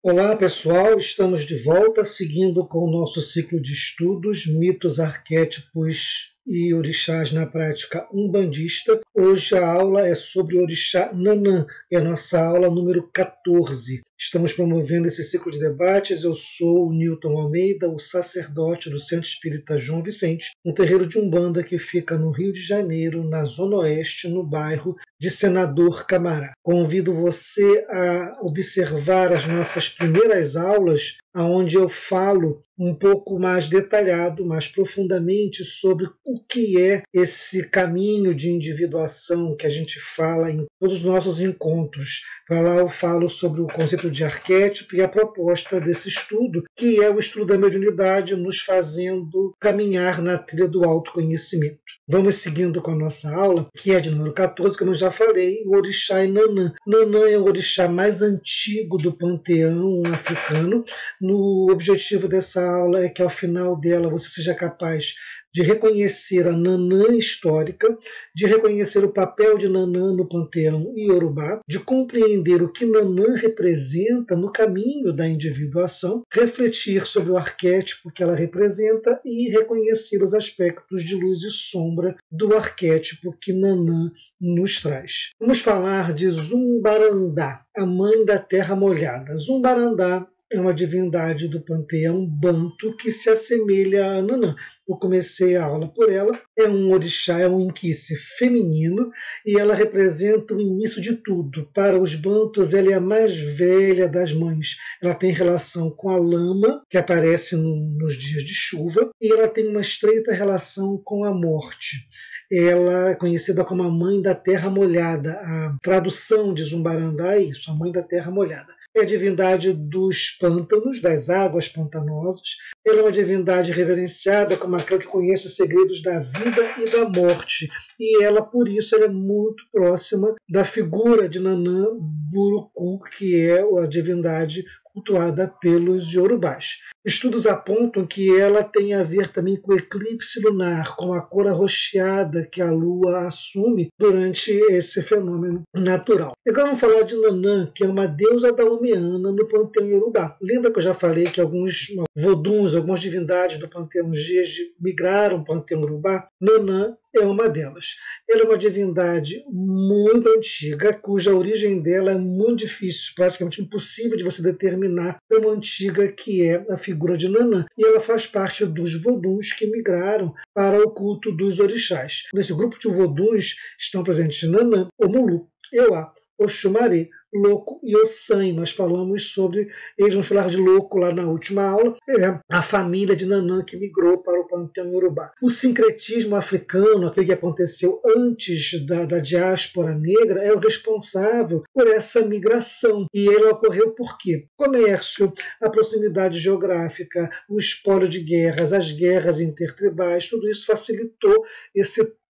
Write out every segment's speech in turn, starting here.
Olá pessoal, estamos de volta seguindo com o nosso ciclo de estudos, mitos, arquétipos e orixás na prática umbandista. Hoje a aula é sobre o orixá Nanã, é a nossa aula número 14. Estamos promovendo esse ciclo de debates. Eu sou o Newton Almeida, o sacerdote do Centro Espírita João Vicente, um terreiro de Umbanda que fica no Rio de Janeiro, na Zona Oeste, no bairro de Senador Camará. Convido você a observar as nossas primeiras aulas, onde eu falo um pouco mais detalhado, mais profundamente sobre o que é esse caminho de individuação que a gente fala em todos os nossos encontros. Lá eu falo sobre o conceito de arquétipo e a proposta desse estudo, que é o estudo da mediunidade, nos fazendo caminhar na trilha do autoconhecimento. Vamos seguindo com a nossa aula, que é de número 14, como eu já falei, o orixá é Nanã. Nanã é o orixá mais antigo do panteão africano. O objetivo dessa aula é que ao final dela você seja capaz de reconhecer a Nanã histórica, de reconhecer o papel de Nanã no panteão iorubá, de compreender o que Nanã representa no caminho da individuação, refletir sobre o arquétipo que ela representa e reconhecer os aspectos de luz e sombra do arquétipo que Nanã nos traz. Vamos falar de Zumbarandá, a mãe da terra molhada. Zumbarandá é uma divindade do panteão banto que se assemelha a Nanã. Eu comecei a aula por ela. É um orixá, é um inquice feminino e ela representa o início de tudo. Para os bantos, ela é a mais velha das mães. Ela tem relação com a lama, que aparece nos dias de chuva, e ela tem uma estreita relação com a morte. Ela é conhecida como a mãe da terra molhada. A tradução de Zumbarandá é isso, a mãe da terra molhada. É a divindade dos pântanos, das águas pantanosas. Ela é uma divindade reverenciada como aquela que conhece os segredos da vida e da morte. E ela, por isso, ela é muito próxima da figura de Nanã Buruku, que é a divindade cultuada pelos iorubás. Estudos apontam que ela tem a ver também com o eclipse lunar, com a cor arroxeada que a lua assume durante esse fenômeno natural. Agora vamos falar de Nanã, que é uma deusa daomeana no panteão iorubá. Lembra que eu já falei que alguns voduns, algumas divindades do panteão Jeje migraram para o panteão iorubá? Nanã é uma delas. Ela é uma divindade muito antiga, cuja origem dela é muito difícil, praticamente impossível de você determinar tão antiga que é a figura de Nanã. E ela faz parte dos voduns que migraram para o culto dos orixás. Nesse grupo de voduns estão presentes Nanã, Omulu, Euá, Oxumaré, Loco e Ossan. Nós falamos sobre eles, vamos falar de Loco lá na última aula, é a família de Nanã que migrou para o panteão iorubá. O sincretismo africano, aquele que aconteceu antes da diáspora negra, é o responsável por essa migração. E ele ocorreu por quê? Comércio, a proximidade geográfica, o espólio de guerras, as guerras intertribais, tudo isso facilitou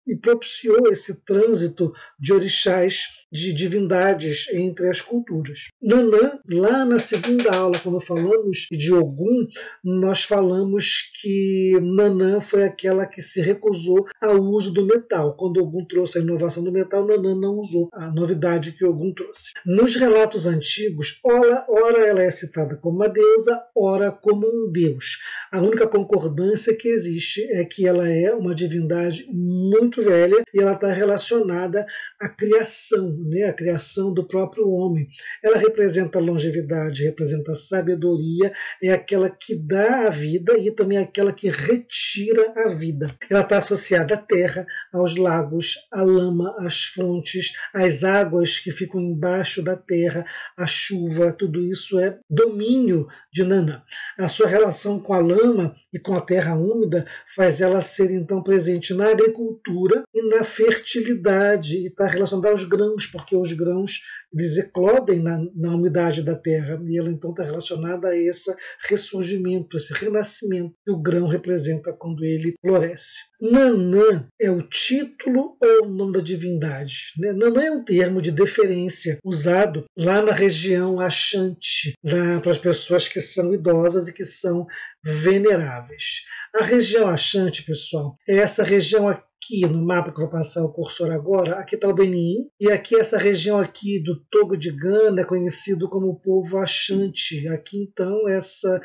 e propiciou esse trânsito de orixás, de divindades entre as culturas. Nanã, lá na segunda aula, quando falamos de Ogum, nós falamos que Nanã foi aquela que se recusou ao uso do metal. Quando Ogum trouxe a inovação do metal, Nanã não usou a novidade que Ogum trouxe. Nos relatos antigos, ora ela é citada como uma deusa, ora como um deus. A única concordância que existe é que ela é uma divindade muito velha e ela está relacionada à criação, né? A criação do próprio homem. Ela representa a longevidade, representa a sabedoria, é aquela que dá a vida e também é aquela que retira a vida. Ela está associada à terra, aos lagos, à lama, às fontes, às águas que ficam embaixo da terra, a chuva, tudo isso é domínio de Nanã. A sua relação com a lama e com a terra úmida faz ela ser então presente na agricultura e na fertilidade, e está relacionada aos grãos, porque os grãos eles eclodem na umidade da terra, e ela então está relacionada a esse ressurgimento, esse renascimento que o grão representa quando ele floresce. Nanã é o título ou é o nome da divindade? Nanã é um termo de deferência usado lá na região Axante, para as pessoas que são idosas e que são veneráveis. A região Axante, pessoal, é essa região aqui aqui no mapa que eu vou passar o cursor agora, aqui está o Benin, e aqui essa região aqui do Togo de Gana é conhecido como o povo Ashanti. Aqui então essa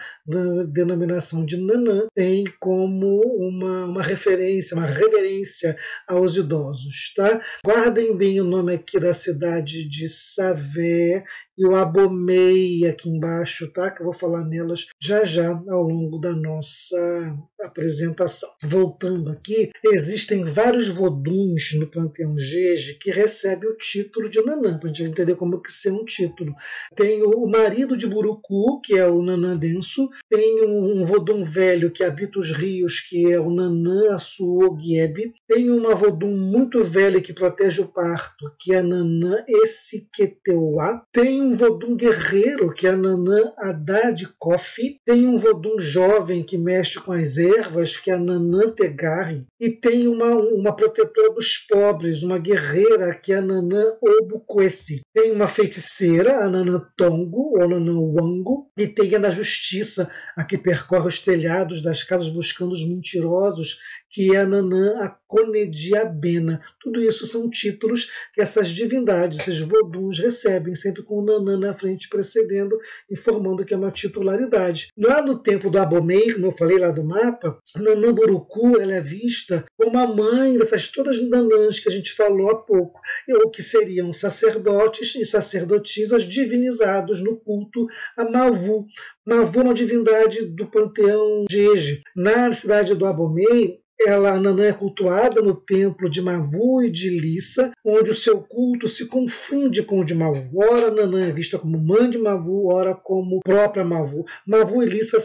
denominação de Nanã tem como uma referência, uma reverência aos idosos, tá? Guardem bem o nome aqui da cidade de Savé e o Abomey aqui embaixo, tá? Que eu vou falar nelas já já ao longo da nossa apresentação. Voltando aqui, existem vários voduns no Panteão Jeje que recebem o título de Nanã, para a gente entender como que isso é um título. Tem o marido de Buruku, que é o Nanã Denso, tem um vodum velho que habita os rios, que é o Nanã Assuogiebe, tem uma vodum muito velha que protege o parto, que é a Nanã Essiketeuá, tem um vodum guerreiro, que é a Nanã Haddad Kofi, tem um vodum jovem que mexe com as ervas, que é a Nanã Tegari, e tem uma protetora dos pobres, uma guerreira, que é a Nanã Obukwesi. Tem uma feiticeira, a Nanã Tongo, ou Nanã Wango, e tem a da justiça, a que percorre os telhados das casas buscando os mentirosos, que é a Nanã Akonediabena. Tudo isso são títulos que essas divindades, esses voduns, recebem, sempre com o Nanã na frente precedendo, informando que é uma titularidade. Lá no templo do Abomey, como eu falei lá do mapa, Nanã Buruku ela é vista como a mãe dessas todas Nanãs que a gente falou há pouco, ou que seriam sacerdotes e sacerdotisas divinizados no culto a Mavu. Mavu é uma divindade do panteão Jeje. Na cidade do Abomey, a Nanã é cultuada no templo de Mavu e de Lissa, onde o seu culto se confunde com o de Mavu. Ora, a Nanã é vista como mãe de Mavu, ora como própria Mavu. Mavu e Lissa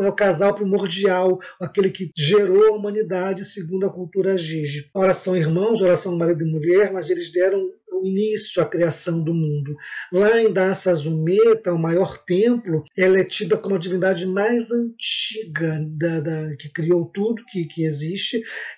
é o casal primordial, aquele que gerou a humanidade segundo a cultura Jeje. Ora são irmãos, ora são marido e mulher, mas eles deram o início à criação do mundo. Lá em Dasa Zumeta, o maior templo, ela é tida como a divindade mais antiga que criou tudo que existe.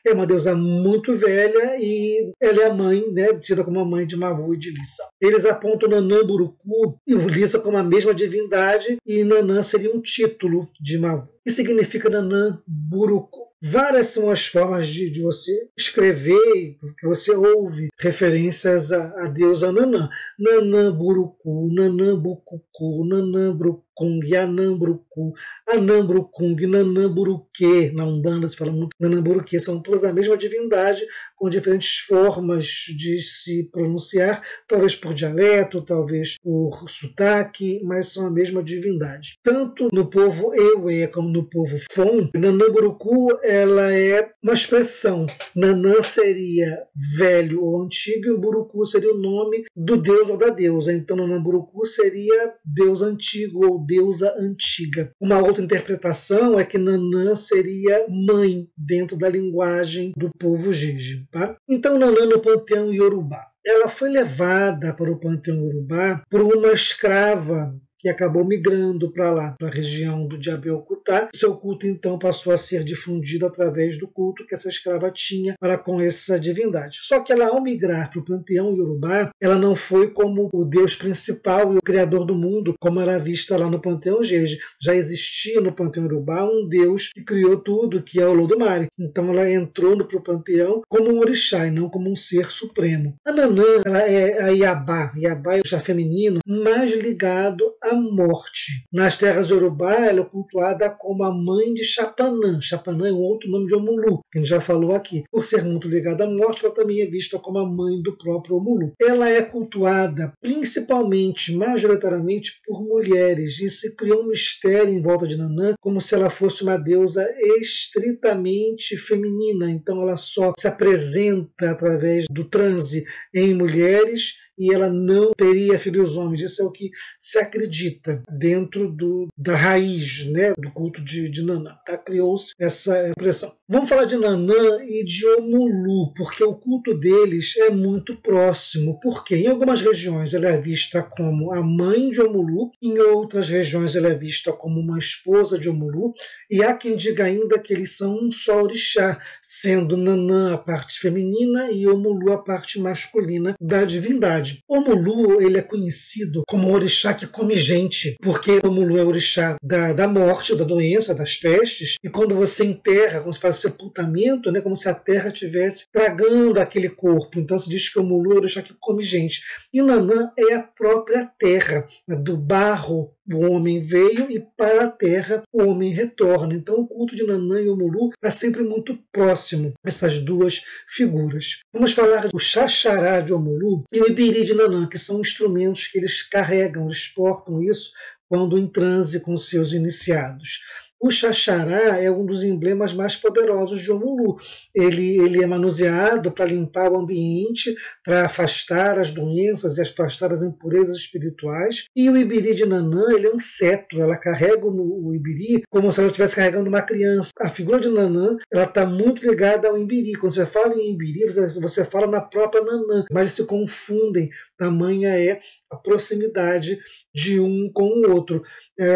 É uma deusa muito velha e ela é a mãe, né, tida como a mãe de Mavu e de Lissa. Eles apontam Nanã Buruku e Lissa como a mesma divindade, e Nanã seria um título de Mavu. O que significa Nanã Buruku? Várias são as formas de você escrever, que você ouve referências a deusa Nanã. Nanã Buruku, Nanã Bukuku, Nanã Brukung, Yanambruku, Anambrukung, Nanã Buruque. Na Umbanda se fala muito Nanã Buruque. São todas a mesma divindade, com diferentes formas de se pronunciar, talvez por dialeto, talvez por sotaque, mas são a mesma divindade. Tanto no povo Ewe como no povo Fon, Nanã Buruku ela é uma expressão. Nanã seria velho ou antigo, e o Buruku seria o nome do deus ou da deusa. Então, Nanã Buruku seria deus antigo ou deusa antiga. Uma outra interpretação é que Nanã seria mãe dentro da linguagem do povo Jeje. Tá? Então, Nanã no panteão Yorubá. Ela foi levada para o panteão Yorubá por uma escrava que acabou migrando para lá, para a região do Jabeokuta. Seu culto, então, passou a ser difundido através do culto que essa escrava tinha para com essa divindade. Só que ela, ao migrar para o panteão Yorubá, ela não foi como o deus principal e o criador do mundo, como era vista lá no panteão Jeje. Já existia no panteão Yorubá um deus que criou tudo, que é o Olodumare. Então ela entrou para o panteão como um orixá e não como um ser supremo. A Nanã, ela é a Iabá. Iabá é o chá feminino mais ligado à morte. Nas terras Yorubá, ela é cultuada como a mãe de Chapanã. Chapanã é um outro nome de Omulu, que a gente já falou aqui. Por ser muito ligada à morte, ela também é vista como a mãe do próprio Omulu. Ela é cultuada principalmente, majoritariamente, por mulheres, e se criou um mistério em volta de Nanã, como se ela fosse uma deusa estritamente feminina. Então ela só se apresenta através do transe em mulheres, e ela não teria filhos homens. Isso é o que se acredita dentro da raiz, né, do culto de Nanã. Tá? Criou-se essa expressão. Vamos falar de Nanã e de Omulu, porque o culto deles é muito próximo. Porque em algumas regiões ela é vista como a mãe de Omulu, em outras regiões ela é vista como uma esposa de Omulu, e há quem diga ainda que eles são um só orixá, sendo Nanã a parte feminina e Omulu a parte masculina da divindade. Omulu ele é conhecido como um orixá que come gente, porque Omulu é o orixá da morte, da doença, das pestes, e quando você enterra, quando você faz o sepultamento, né, como se a terra estivesse tragando aquele corpo. Então se diz que o Omulu é o orixá que come gente. E Nanã é a própria terra, né, do barro o homem veio e para a terra o homem retorna. Então o culto de Nanã e Omulu está sempre muito próximo, essas duas figuras. Vamos falar do Xaxará de Omulu e o Ibiri de Nanã, que são instrumentos que eles carregam, eles portam isso quando em transe com seus iniciados. O Xaxará é um dos emblemas mais poderosos de Omulu. Ele é manuseado para limpar o ambiente, para afastar as doenças e afastar as impurezas espirituais. E o Ibiri de Nanã, ele é um cetro, ela carrega o Ibiri como se ela estivesse carregando uma criança. A figura de Nanã, ela está muito ligada ao Ibiri. Quando você fala em Ibiri, você fala na própria Nanã, mas eles se confundem, tamanha é a proximidade de um com o outro.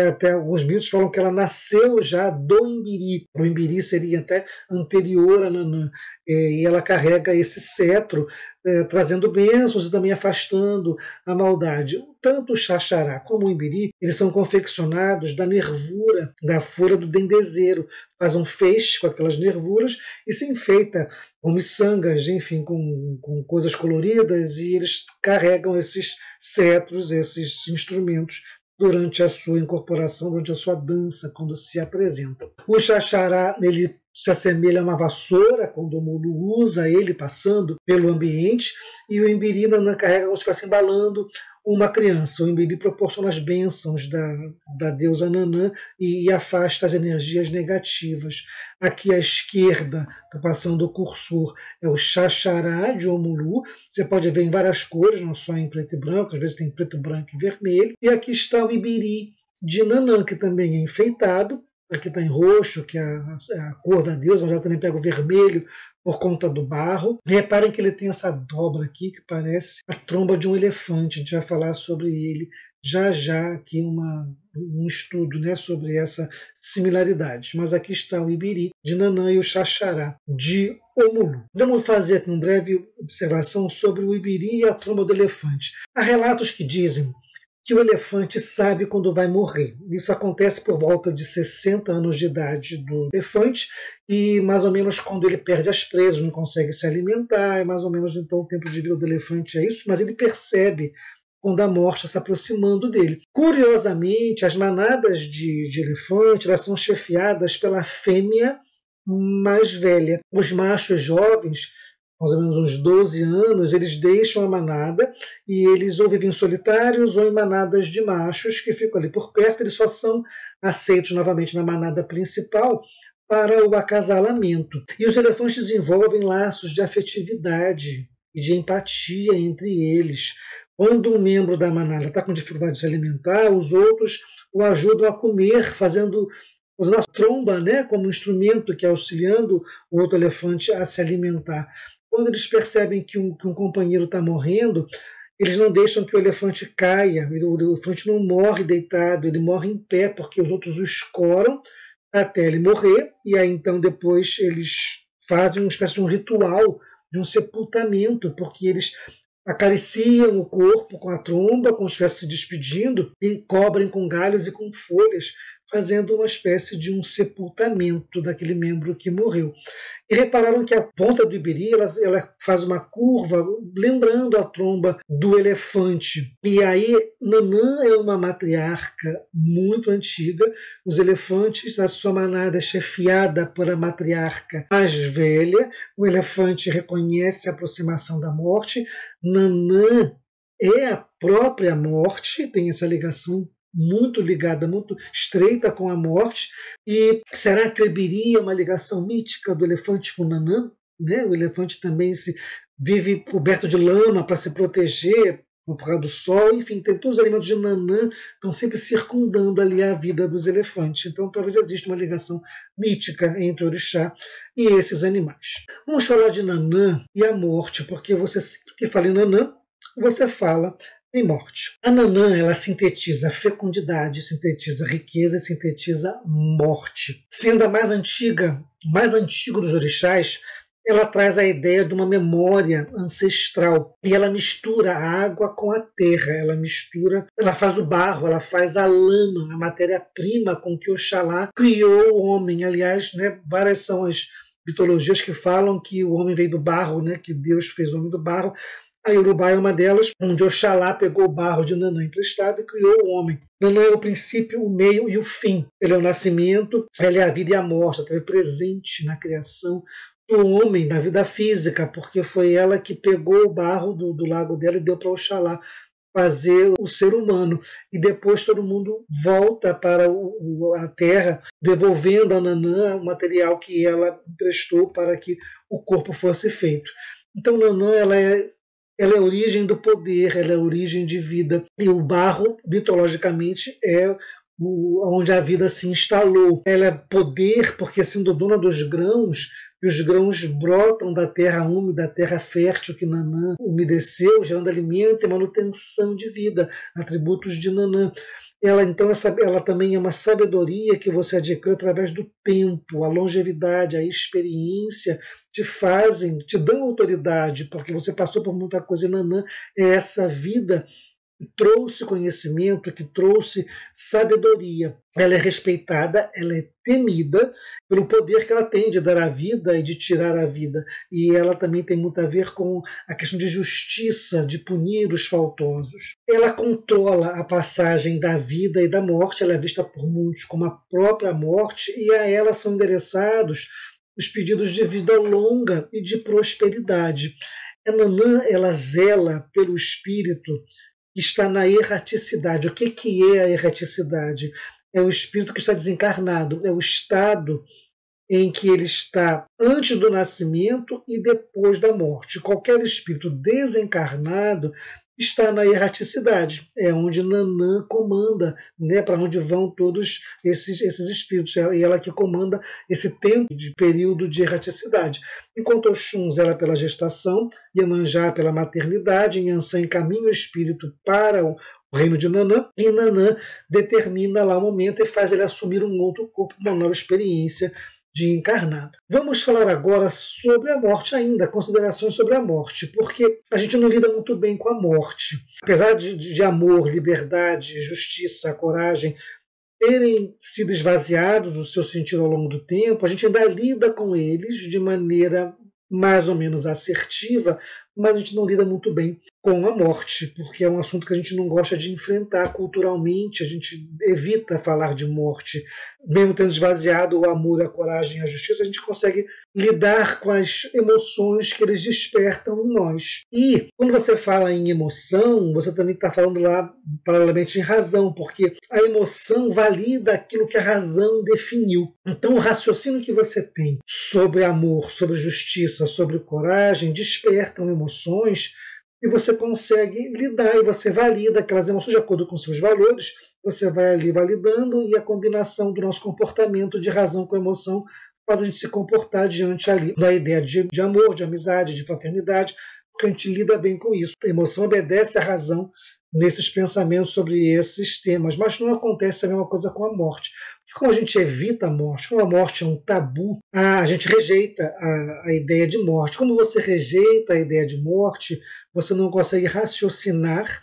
Até alguns mitos falam que ela nasceu já do Imbiri. O Imbiri seria até anterior a Nanã. E ela carrega esse cetro, trazendo bênçãos e também afastando a maldade. Tanto o Xaxará como o Imbiri, eles são confeccionados da nervura da folha do dendezeiro. Faz um feixe com aquelas nervuras e se enfeita com miçangas, enfim, com coisas coloridas, e eles carregam esses cetros, esses instrumentos, durante a sua incorporação, durante a sua dança, quando se apresentam. O Xaxará, ele se assemelha a uma vassoura, quando o Omulu usa ele passando pelo ambiente, e o Imbiri Nanã carrega como se estivesse embalando uma criança. O Imbiri proporciona as bênçãos da deusa Nanã e afasta as energias negativas. Aqui à esquerda, está passando o cursor, é o Xaxará de Omulu. Você pode ver em várias cores, não só em preto e branco, às vezes tem preto, branco e vermelho. E aqui está o Ibiri de Nanã, que também é enfeitado. Aqui está em roxo, que é a cor da deusa, mas ela também pega o vermelho por conta do barro. Reparem que ele tem essa dobra aqui, que parece a tromba de um elefante. A gente vai falar sobre ele já aqui, um estudo, né, sobre essa similaridade. Mas aqui está o Ibiri de Nanã e o Xaxará de Omulu. Vamos fazer aqui uma breve observação sobre o Ibiri e a tromba do elefante. Há relatos que dizem que o elefante sabe quando vai morrer. Isso acontece por volta de 60 anos de idade do elefante e mais ou menos quando ele perde as presas, não consegue se alimentar, é mais ou menos então o tempo de vida do elefante é isso, mas ele percebe quando a morte está se aproximando dele. Curiosamente, as manadas de elefante, elas são chefiadas pela fêmea mais velha. Os machos jovens, mais ou menos uns 12 anos, eles deixam a manada e eles ou vivem solitários ou em manadas de machos que ficam ali por perto. Eles só são aceitos novamente na manada principal para o acasalamento. E os elefantes desenvolvem laços de afetividade e de empatia entre eles. Quando um membro da manada está com dificuldade de se alimentar, os outros o ajudam a comer, usando a tromba, né, como instrumento que é auxiliando o outro elefante a se alimentar. Quando eles percebem que um companheiro está morrendo, eles não deixam que o elefante caia. O elefante não morre deitado, ele morre em pé, porque os outros o escoram até ele morrer. E aí então depois eles fazem uma espécie de um ritual, de um sepultamento, porque eles acariciam o corpo com a tromba, como se estivesse se despedindo, e cobrem com galhos e com folhas, fazendo uma espécie de um sepultamento daquele membro que morreu. E repararam que a ponta do Ibiri ela faz uma curva, lembrando a tromba do elefante. E aí, Nanã é uma matriarca muito antiga. Os elefantes, a sua manada é chefiada pela matriarca mais velha. O elefante reconhece a aproximação da morte. Nanã é a própria morte, tem essa ligação muito ligada, muito estreita com a morte. E será que o Ibiri é uma ligação mítica do elefante com Nanã? Né? O elefante também vive coberto de lama para se proteger por causa do sol. Enfim, tem todos os elementos de Nanã estão sempre circundando ali a vida dos elefantes. Então talvez exista uma ligação mítica entre o orixá e esses animais. Vamos falar de Nanã e a morte, porque você sempre que fala em Nanã, você fala em morte. A Nanã, ela sintetiza fecundidade, sintetiza riqueza e sintetiza morte. Sendo a mais antiga, o mais antigo dos orixás, ela traz a ideia de uma memória ancestral. E ela mistura a água com a terra, ela faz o barro, ela faz a lama, a matéria-prima com que Oxalá criou o homem. Aliás, né, várias são as mitologias que falam que o homem veio do barro, né, que Deus fez o homem do barro. A Yorubá é uma delas, onde Oxalá pegou o barro de Nanã emprestado e criou o homem. Nanã é o princípio, o meio e o fim. Ele é o nascimento, ela é a vida e a morte, ela esteve presente na criação do homem, da vida física, porque foi ela que pegou o barro do lago dela e deu para Oxalá fazer o ser humano. E depois todo mundo volta para a Terra, devolvendo a Nanã o material que ela emprestou para que o corpo fosse feito. Então Nanã ela é a origem do poder, ela é a origem de vida. E o barro, mitologicamente, é onde a vida se instalou. Ela é poder, porque sendo dona dos grãos, e os grãos brotam da terra úmida, da terra fértil que Nanã umedeceu, gerando alimento e manutenção de vida, atributos de Nanã. Então, ela também é uma sabedoria que você adquire através do tempo, a longevidade, a experiência te dão autoridade, porque você passou por muita coisa. E Nanã é essa vida que trouxe conhecimento, que trouxe sabedoria. Ela é respeitada, ela é temida pelo poder que ela tem de dar a vida e de tirar a vida. E ela também tem muito a ver com a questão de justiça, de punir os faltosos. Ela controla a passagem da vida e da morte, ela é vista por muitos como a própria morte, e a ela são endereçados os pedidos de vida longa e de prosperidade. A Nanã, ela zela pelo espírito que está na erraticidade. O que é a erraticidade? É o espírito que está desencarnado, é o estado em que ele está antes do nascimento e depois da morte. Qualquer espírito desencarnado está na erraticidade, é onde Nanã comanda, né, para onde vão todos esses espíritos, e ela que comanda esse tempo de período de erraticidade. Enquanto Oxum zela pela gestação, Iemanjá pela maternidade, Nhançã encaminha o espírito para o reino de Nanã, e Nanã determina lá o momento e faz ele assumir um outro corpo, uma nova experiência de encarnado. Vamos falar agora sobre a morte ainda, considerações sobre a morte, porque a gente não lida muito bem com a morte. Apesar de amor, liberdade, justiça, coragem terem sido esvaziados do seu sentido ao longo do tempo, a gente ainda lida com eles de maneira mais ou menos assertiva, mas a gente não lida muito bem com a morte, porque é um assunto que a gente não gosta de enfrentar culturalmente, a gente evita falar de morte. Mesmo tendo esvaziado o amor, a coragem e a justiça, a gente consegue lidar com as emoções que eles despertam em nós. E quando você fala em emoção, você também está falando lá paralelamente em razão, porque a emoção valida aquilo que a razão definiu. Então o raciocínio que você tem sobre amor, sobre justiça, sobre coragem, despertam emoções e você consegue lidar e você valida aquelas emoções de acordo com seus valores, você vai ali validando e a combinação do nosso comportamento de razão com emoção faz a gente se comportar diante ali da ideia de amor, de amizade, de fraternidade, porque a gente lida bem com isso. A emoção obedece à razão nesses pensamentos sobre esses temas, mas não acontece a mesma coisa com a morte. Porque como a gente evita a morte, como a morte é um tabu, a gente rejeita a ideia de morte. Como você rejeita a ideia de morte, você não consegue raciocinar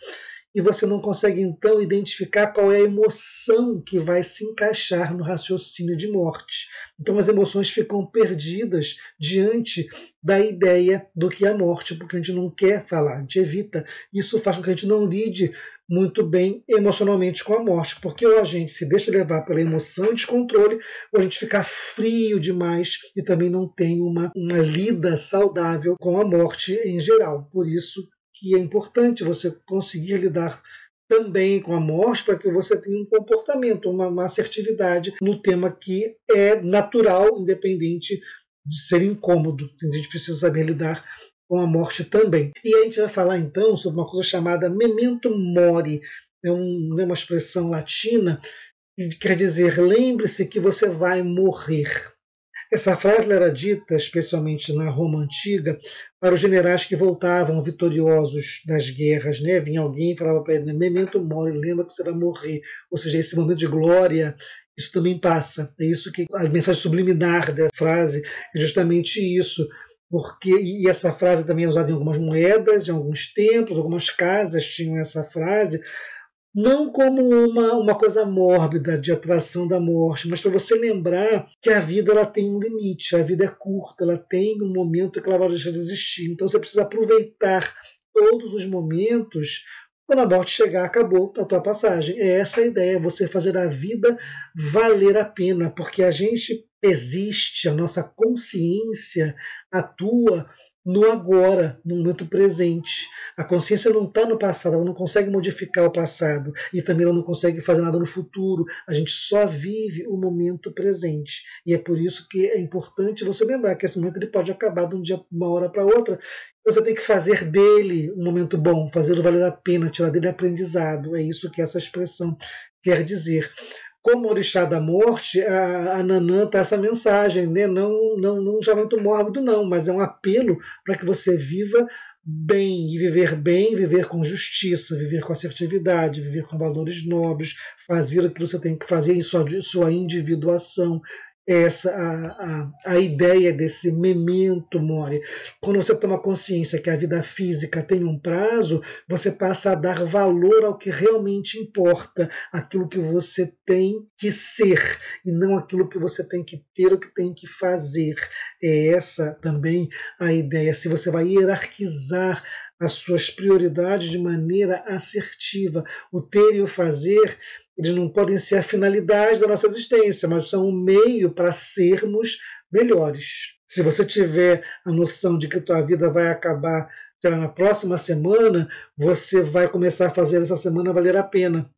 e você não consegue, então, identificar qual é a emoção que vai se encaixar no raciocínio de morte. Então, as emoções ficam perdidas diante da ideia do que é a morte, porque a gente não quer falar, a gente evita. Isso faz com que a gente não lide muito bem emocionalmente com a morte, porque ou a gente se deixa levar pela emoção e descontrole, ou a gente fica frio demais e também não tem uma lida saudável com a morte em geral. Por isso que é importante você conseguir lidar também com a morte para que você tenha um comportamento, uma assertividade no tema que é natural, independente de ser incômodo. A gente precisa saber lidar com a morte também. E a gente vai falar então sobre uma coisa chamada memento mori. É uma expressão latina que quer dizer lembre-se que você vai morrer. Essa frase era dita, especialmente na Roma Antiga, para os generais que voltavam vitoriosos das guerras. Né? Vinha alguém e falava para ele, memento mori, lembra que você vai morrer. Ou seja, esse momento de glória, isso também passa. É isso que a mensagem subliminar da frase é justamente isso. E essa frase também é usada em algumas moedas, em alguns templos, algumas casas tinham essa frase, não como uma coisa mórbida de atração da morte, mas para você lembrar que a vida ela tem um limite, a vida é curta, ela tem um momento que ela vai deixar de existir. Então você precisa aproveitar todos os momentos. Quando a morte chegar, acabou a tua passagem. É essa a ideia, você fazer a vida valer a pena, porque a gente existe, a nossa consciência atua no agora, no momento presente. A consciência não está no passado, ela não consegue modificar o passado e também ela não consegue fazer nada no futuro. A gente só vive o momento presente. E é por isso que é importante você lembrar que esse momento ele pode acabar de um dia, uma hora para outra. Você tem que fazer dele um momento bom, fazê-lo valer a pena, tirar dele aprendizado. É isso que essa expressão quer dizer. Como orixá da morte, a Nanã está essa mensagem, né? Não um chamamento mórbido, não, mas é um apelo para que você viva bem, e viver com justiça, viver com assertividade, viver com valores nobres, fazer o que você tem que fazer em sua individuação. Essa a ideia desse memento mori. Quando você toma consciência que a vida física tem um prazo, você passa a dar valor ao que realmente importa, aquilo que você tem que ser, e não aquilo que você tem que ter ou que tem que fazer. É essa também a ideia. Se você vai hierarquizar as suas prioridades de maneira assertiva, o ter e o fazer, eles não podem ser a finalidade da nossa existência, mas são um meio para sermos melhores. Se você tiver a noção de que a tua vida vai acabar, sei lá, na próxima semana, você vai começar a fazer essa semana valer a pena.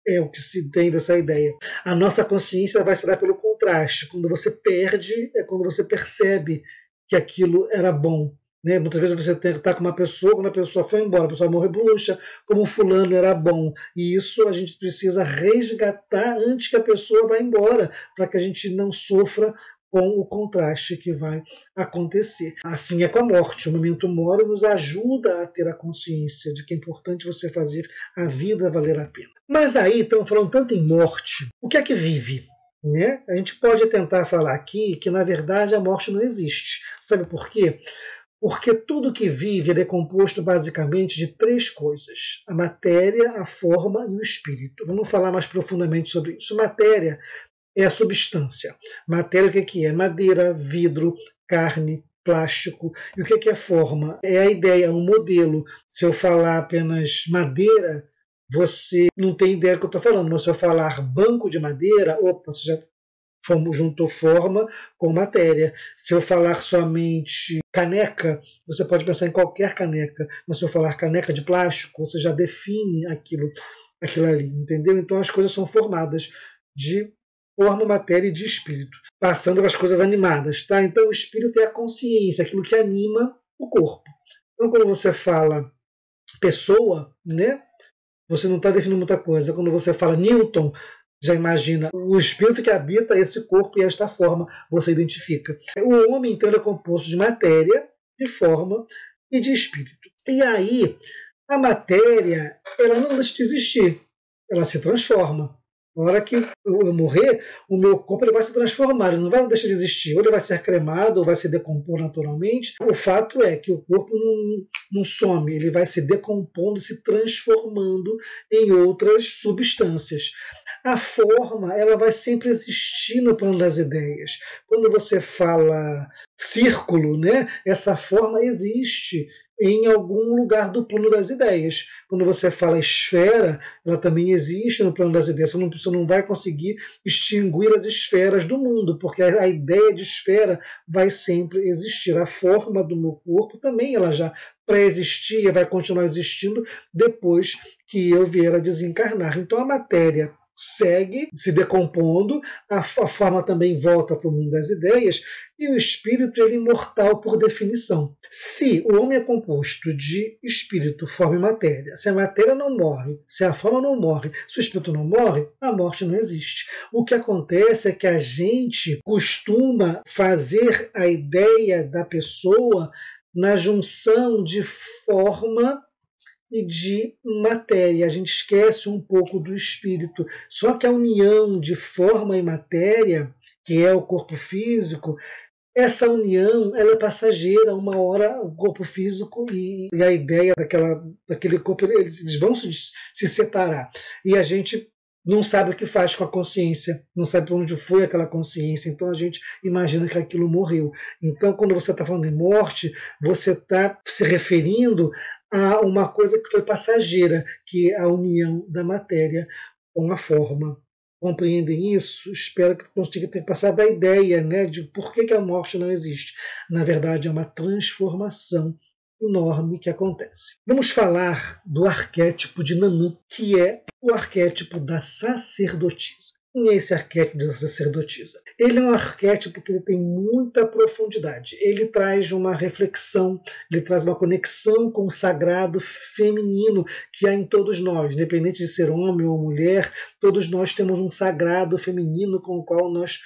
É o que se tem dessa ideia. A nossa consciência vai se dar pelo contraste. Quando você perde, é quando você percebe que aquilo era bom. Né? Muitas vezes você tem que estar com uma pessoa, quando a pessoa foi embora, a pessoa morre, puxa, como fulano era bom. E isso a gente precisa resgatar antes que a pessoa vá embora, para que a gente não sofra com o contraste que vai acontecer. Assim é com a morte. O memento mori nos ajuda a ter a consciência de que é importante você fazer a vida valer a pena. Mas aí, estamos falando tanto em morte, o que é que vive? Né? A gente pode tentar falar aqui que, na verdade, a morte não existe. Sabe por quê? Porque tudo que vive é composto basicamente de três coisas: a matéria, a forma e o espírito. Vamos falar mais profundamente sobre isso. Matéria é a substância. Matéria, o que é? Madeira, vidro, carne, plástico. E o que é forma? É a ideia, um modelo. Se eu falar apenas madeira, você não tem ideia do que eu estou falando, mas se eu falar banco de madeira, opa, você já juntou forma com matéria. Se eu falar somente caneca, você pode pensar em qualquer caneca, mas se eu falar caneca de plástico, você já define aquilo ali, entendeu? Então as coisas são formadas de forma, matéria e de espírito, passando para as coisas animadas, tá? Então o espírito é a consciência, aquilo que anima o corpo. Então quando você fala pessoa, né? Você não está definindo muita coisa. Quando você fala Newton, já imagina o espírito que habita esse corpo e esta forma você identifica. O homem então é composto de matéria, de forma e de espírito. E aí a matéria ela não deixa de existir, ela se transforma. Na hora que eu morrer, o meu corpo ele vai se transformar, ele não vai deixar de existir. Ou ele vai ser cremado, ou vai se decompor naturalmente. O fato é que o corpo não some, ele vai se decompondo, se transformando em outras substâncias. A forma ela vai sempre existir no plano das ideias. Quando você fala círculo, né, essa forma existe em algum lugar do plano das ideias. Quando você fala esfera, ela também existe no plano das ideias. Você não vai conseguir extinguir as esferas do mundo, porque a ideia de esfera vai sempre existir. A forma do meu corpo também ela já pré-existia, vai continuar existindo depois que eu vier a desencarnar. Então a matéria segue se decompondo, a forma também volta para o mundo das ideias, e o espírito ele é imortal por definição. Se o homem é composto de espírito, forma e matéria, se a matéria não morre, se a forma não morre, se o espírito não morre, a morte não existe. O que acontece é que a gente costuma fazer a ideia da pessoa na junção de forma e de matéria. A gente esquece um pouco do espírito. Só que a união de forma e matéria, que é o corpo físico, Essa união, ela é passageira. Uma hora o corpo físico e a ideia daquele corpo, eles vão se separar. E a gente não sabe o que faz com a consciência, não sabe para onde foi aquela consciência, então a gente imagina que aquilo morreu. Então, quando você está falando em morte, você está se referindo a uma coisa que foi passageira, que é a união da matéria com a forma. Compreendem isso? Espero que consiga ter passado a ideia, né, de por que a morte não existe. Na verdade, é uma transformação enorme que acontece. Vamos falar do arquétipo de Nanã, que é o arquétipo da sacerdotisa. Quem é esse arquétipo da sacerdotisa? Ele é um arquétipo que ele tem muita profundidade. Ele traz uma reflexão, ele traz uma conexão com o sagrado feminino que há em todos nós, independente de ser homem ou mulher, todos nós temos um sagrado feminino com o qual nós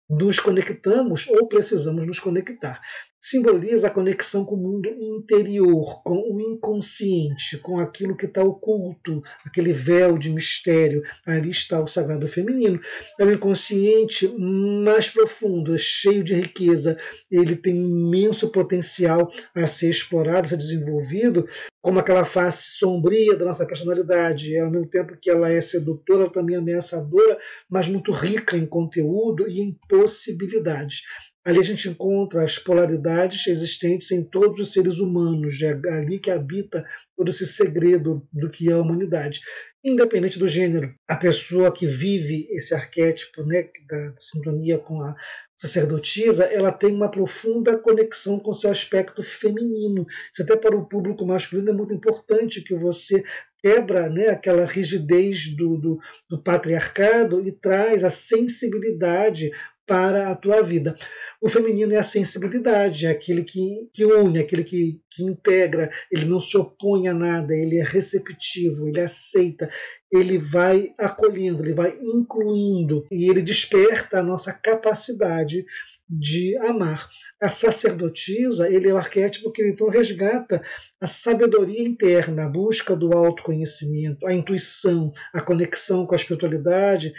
nos conectamos ou precisamos nos conectar. Simboliza a conexão com o mundo interior, com o inconsciente, com aquilo que está oculto, aquele véu de mistério. Ali está o sagrado feminino. É o inconsciente mais profundo, é cheio de riqueza. Ele tem um imenso potencial a ser explorado, a ser desenvolvido, como aquela face sombria da nossa personalidade. Ao mesmo tempo que ela é sedutora, ela também é ameaçadora, mas muito rica em conteúdo e em possibilidades. Ali a gente encontra as polaridades existentes em todos os seres humanos, é ali que habita todo esse segredo do que é a humanidade. Independente do gênero, a pessoa que vive esse arquétipo, né, da sintonia com a sacerdotisa, ela tem uma profunda conexão com seu aspecto feminino. Isso até para o público masculino é muito importante, que você quebra, né, aquela rigidez do patriarcado e traz a sensibilidade para a tua vida. O feminino é a sensibilidade, é aquele que une, aquele que integra, ele não se opõe a nada, ele é receptivo, ele aceita, ele vai acolhendo, ele vai incluindo e ele desperta a nossa capacidade de amar. A sacerdotisa, ele é o arquétipo que então resgata a sabedoria interna, a busca do autoconhecimento, a intuição, a conexão com a espiritualidade,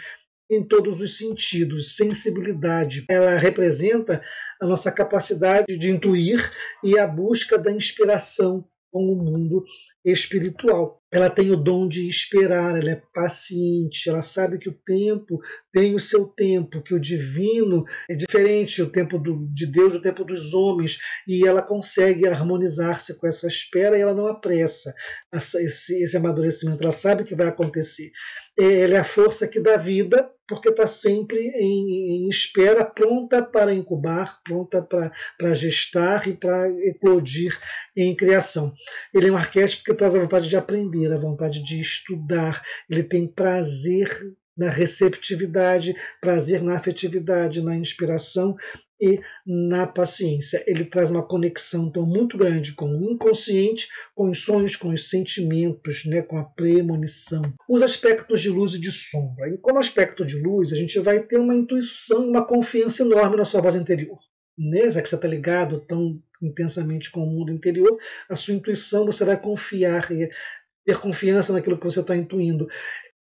em todos os sentidos, sensibilidade. Ela representa a nossa capacidade de intuir e a busca da inspiração com o mundo espiritual. Ela tem o dom de esperar, ela é paciente, ela sabe que o tempo tem o seu tempo, que o divino é diferente, o tempo de Deus, o tempo dos homens, e ela consegue harmonizar-se com essa espera e ela não apressa esse amadurecimento, ela sabe que vai acontecer. Ela é a força que dá vida, porque está sempre em espera, pronta para incubar, pronta para gestar e para eclodir em criação. Ele é um arquétipo que traz a vontade de aprender, a vontade de estudar, ele tem prazer na receptividade, prazer na afetividade, na inspiração e na paciência. Ele traz uma conexão então muito grande com o inconsciente, com os sonhos, com os sentimentos, né, com a premonição. Os aspectos de luz e de sombra. E como aspecto de luz, a gente vai ter uma intuição, uma confiança enorme na sua voz interior. Né? Já que você está ligado tão intensamente com o mundo interior, a sua intuição, você vai confiar e ter confiança naquilo que você está intuindo.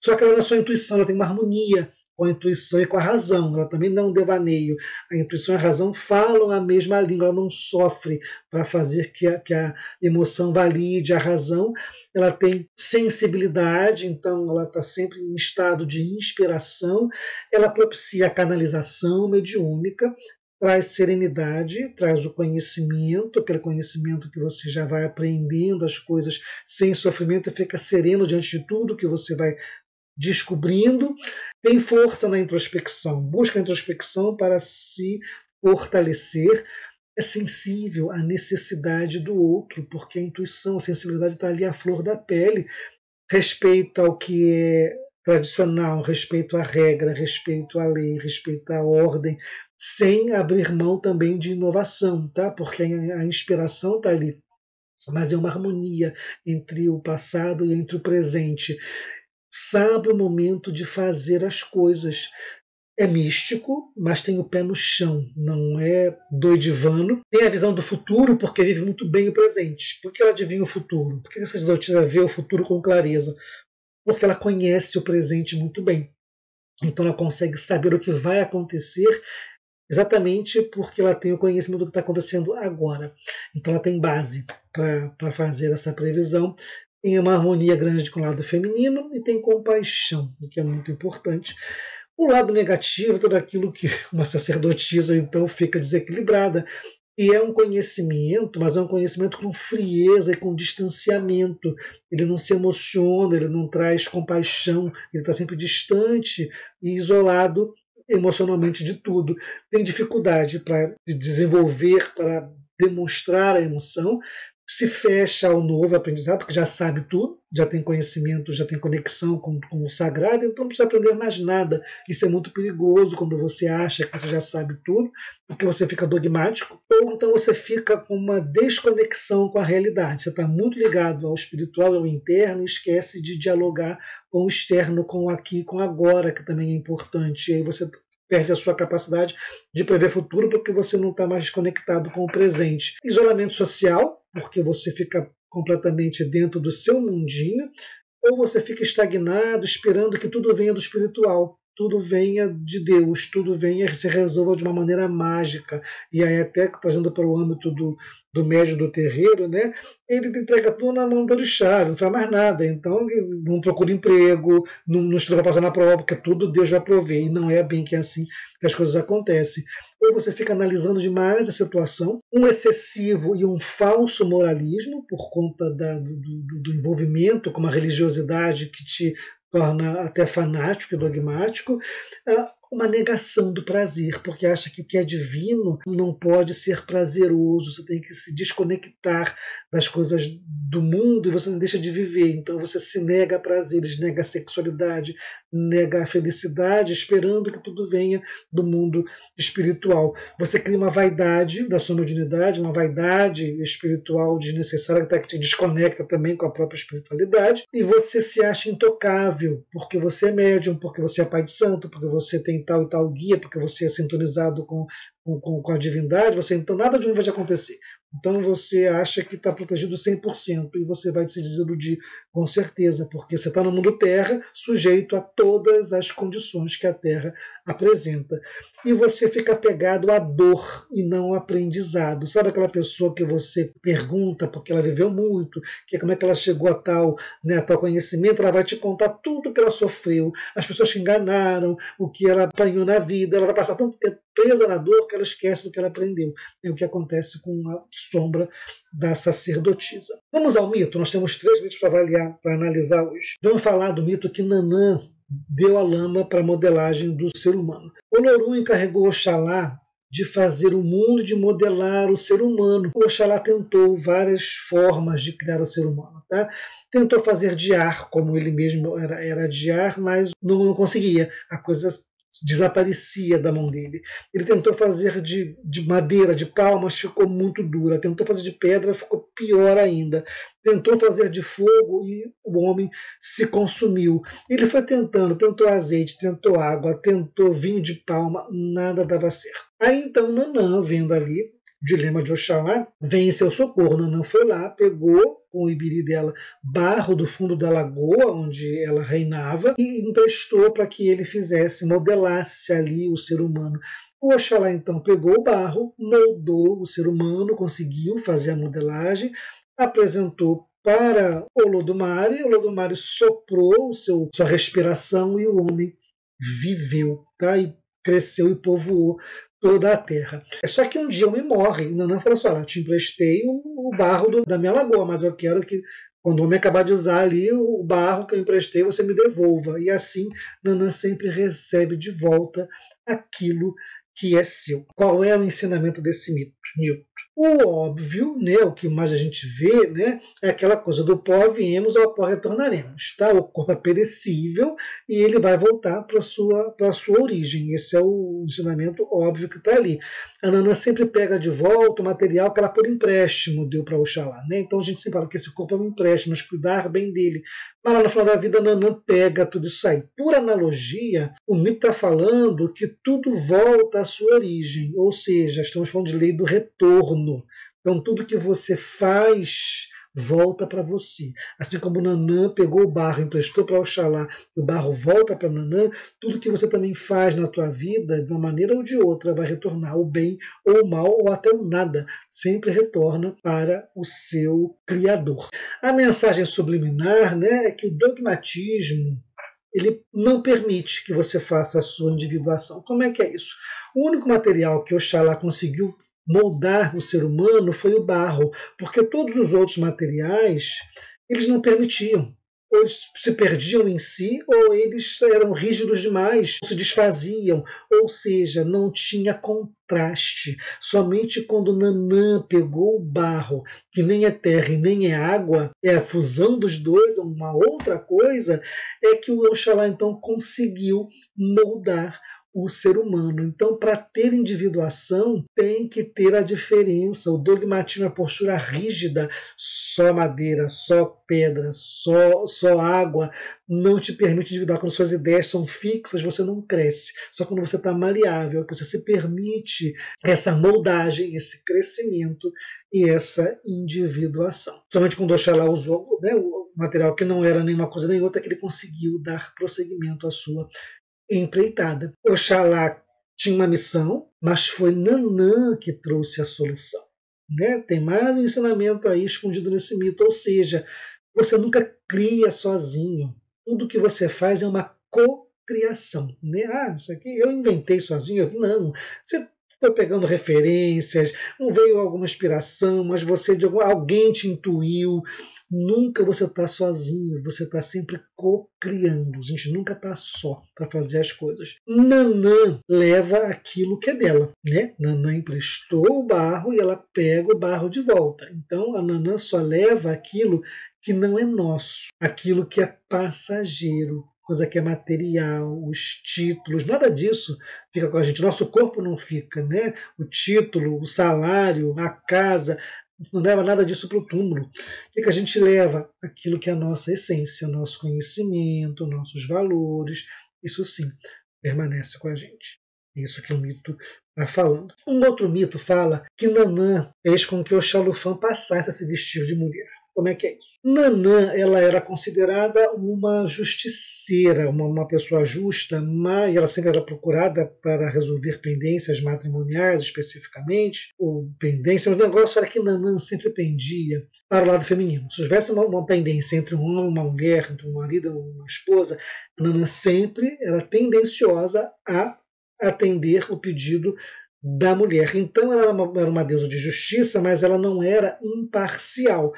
Só que ela não é só intuição, ela tem uma harmonia com a intuição e com a razão. Ela também não é um devaneio. A intuição e a razão falam a mesma língua, ela não sofre para fazer que a emoção valide a razão. Ela tem sensibilidade, então ela está sempre em estado de inspiração. Ela propicia a canalização mediúnica, traz serenidade, traz o conhecimento, aquele conhecimento que você já vai aprendendo as coisas sem sofrimento e fica sereno diante de tudo que você vai descobrindo. Tem força na introspecção, busca a introspecção para se fortalecer, é sensível à necessidade do outro, porque a intuição, a sensibilidade está ali à flor da pele, respeita ao que é tradicional, respeito à regra, respeito à lei, respeito à ordem, sem abrir mão também de inovação, tá? Porque a inspiração está ali, mas é uma harmonia entre o passado e entre o presente. Sabe o momento de fazer as coisas. É místico, mas tem o pé no chão, não é doidivano. Tem a visão do futuro, porque vive muito bem o presente. Por que ela adivinha o futuro? Por que essa sacerdotisa vê o futuro com clareza? Porque ela conhece o presente muito bem. Então ela consegue saber o que vai acontecer exatamente porque ela tem o conhecimento do que está acontecendo agora. Então ela tem base para fazer essa previsão. Tem uma harmonia grande com o lado feminino e tem compaixão, o que é muito importante. O lado negativo é tudo aquilo que uma sacerdotisa então fica desequilibrada. E é um conhecimento, mas é um conhecimento com frieza e com distanciamento. Ele não se emociona, ele não traz compaixão, ele está sempre distante e isolado emocionalmente de tudo. Tem dificuldade para desenvolver, para demonstrar a emoção, se fecha ao novo aprendizado, porque já sabe tudo, já tem conhecimento, já tem conexão com o sagrado, então não precisa aprender mais nada. Isso é muito perigoso quando você acha que você já sabe tudo, porque você fica dogmático, ou então você fica com uma desconexão com a realidade. Você está muito ligado ao espiritual, ao interno, e esquece de dialogar com o externo, com o aqui, com o agora, que também é importante. E aí você perde a sua capacidade de prever futuro porque você não está mais conectado com o presente. Isolamento social, porque você fica completamente dentro do seu mundinho, ou você fica estagnado esperando que tudo venha do espiritual, tudo venha de Deus, tudo venha e se resolva de uma maneira mágica. E aí até trazendo para o âmbito do médium do terreiro, né, ele entrega tudo na mão do orixá, não faz mais nada. Então não procura emprego, não estuda para passar na prova, porque tudo Deus já provê. E não é bem que é assim que as coisas acontecem. Ou você fica analisando demais a situação, um excessivo e um falso moralismo, por conta do envolvimento com uma religiosidade que te torna até fanático e dogmático, uma negação do prazer, porque acha que o que é divino não pode ser prazeroso, você tem que se desconectar das coisas do mundo e você não deixa de viver. Então você se nega a prazeres, nega a sexualidade, nega a felicidade, esperando que tudo venha do mundo espiritual. Você cria uma vaidade da sua mediunidade, uma vaidade espiritual desnecessária, até que te desconecta também com a própria espiritualidade, e você se acha intocável, porque você é médium, porque você é pai de santo, porque você tem tal e tal guia, porque você é sintonizado com a divindade, você então nada de ruim vai acontecer. Então você acha que está protegido 100% e você vai se desiludir com certeza, porque você está no mundo terra, sujeito a todas as condições que a terra apresenta. E você fica apegado à dor e não ao aprendizado. Sabe aquela pessoa que você pergunta porque ela viveu muito, que como é que ela chegou a tal conhecimento, ela vai te contar tudo que ela sofreu, as pessoas que enganaram, o que ela apanhou na vida, ela vai passar tanto tempo presa na dor que ela esquece do que ela aprendeu. É o que acontece com a sombra da sacerdotisa. Vamos ao mito. Nós temos 3 mitos para avaliar, para analisar hoje. Vamos falar do mito que Nanã deu a lama para a modelagem do ser humano. Olorum encarregou Oxalá de fazer o mundo, de modelar o ser humano. O Oxalá tentou várias formas de criar o ser humano. Tá? Tentou fazer de ar, como ele mesmo era de ar, mas não conseguia. A coisa desaparecia da mão dele. Ele tentou fazer de madeira, de palmas, ficou muito dura. Tentou fazer de pedra, ficou pior ainda. Tentou fazer de fogo e o homem se consumiu. Ele foi tentando, tentou azeite, tentou água, tentou vinho de palma, nada dava certo. Aí então Nanã, vendo ali o dilema de Oxalá, vem em seu socorro. Nanã foi lá, pegou com o ibiri dela barro do fundo da lagoa onde ela reinava e emprestou para que ele modelasse ali o ser humano. O Oxalá então pegou o barro, moldou o ser humano, conseguiu fazer a modelagem, apresentou para Olodumare soprou sua respiração e o homem viveu, tá? E cresceu e povoou toda a terra. É só que um dia o homem morre. E Nanã falou assim: olha, eu te emprestei o barro da minha lagoa, mas eu quero que, quando o homem acabar de usar ali o barro que eu emprestei, você me devolva. E assim, Nanã sempre recebe de volta aquilo que é seu. Qual é o ensinamento desse mito? O óbvio, né, o que mais a gente vê, né, é aquela coisa do pó viemos, ao pó retornaremos. Tá? O corpo é perecível e ele vai voltar para a sua origem. Esse é o ensinamento óbvio que está ali. A Nanã sempre pega de volta o material que ela por empréstimo deu para Oxalá. Né? Então a gente sempre fala que esse corpo é um empréstimo, mas cuidar bem dele. Mas lá no final da vida a Nanã pega tudo isso aí. Por analogia, o mito está falando que tudo volta à sua origem, ou seja, estamos falando de lei do retorno. Então tudo que você faz volta para você. Assim como Nanã pegou o barro, emprestou para Oxalá, o barro volta para Nanã, tudo que você também faz na tua vida, de uma maneira ou de outra, vai retornar o bem ou o mal, ou até o nada, sempre retorna para o seu Criador. A mensagem subliminar, né, é que o dogmatismo ele não permite que você faça a sua individuação. Como é que é isso? O único material que Oxalá conseguiu moldar o ser humano foi o barro, porque todos os outros materiais eles não permitiam. Ou eles se perdiam em si, ou eles eram rígidos demais, se desfaziam, ou seja, não tinha contraste. Somente quando Nanã pegou o barro, que nem é terra e nem é água, é a fusão dos dois, uma outra coisa, é que o Oxalá então conseguiu moldar o ser humano. Então, para ter individuação, tem que ter a diferença. O dogmatismo é a postura rígida, só madeira, só pedra, só água, não te permite individuar. Quando suas ideias são fixas, você não cresce. Só quando você está maleável, que você se permite essa moldagem, esse crescimento e essa individuação. Somente quando Oxalá usou, né, o material que não era nenhuma coisa nem outra, que ele conseguiu dar prosseguimento à sua empreitada. Oxalá tinha uma missão, mas foi Nanã que trouxe a solução. Né? Tem mais um ensinamento aí escondido nesse mito, ou seja, você nunca cria sozinho. Tudo que você faz é uma cocriação. Né? Ah, isso aqui eu inventei sozinho. Não, você foi pegando referências, não veio alguma inspiração, mas alguém te intuiu. Nunca você está sozinho, você está sempre co-criando. A gente nunca está só para fazer as coisas. Nanã leva aquilo que é dela. Né? Nanã emprestou o barro e ela pega o barro de volta. Então a Nanã só leva aquilo que não é nosso, aquilo que é passageiro, coisa que é material, os títulos, nada disso fica com a gente. Nosso corpo não fica, né? O título, o salário, a casa, não leva nada disso para o túmulo. O que a gente leva? Aquilo que é a nossa essência, nosso conhecimento, nossos valores. Isso sim permanece com a gente. Isso que o mito está falando. Um outro mito fala que Nanã fez com que Oxalufã passasse a se vestir de mulher. Como é que é isso? Nanã ela era considerada uma justiceira, uma pessoa justa, mas ela sempre era procurada para resolver pendências matrimoniais, especificamente, ou pendência. O negócio era que Nanã sempre pendia para o lado feminino. Se houvesse uma pendência entre um homem e uma mulher, entre um marido e uma esposa, Nanã sempre era tendenciosa a atender o pedido da mulher. Então ela era uma deusa de justiça, mas ela não era imparcial.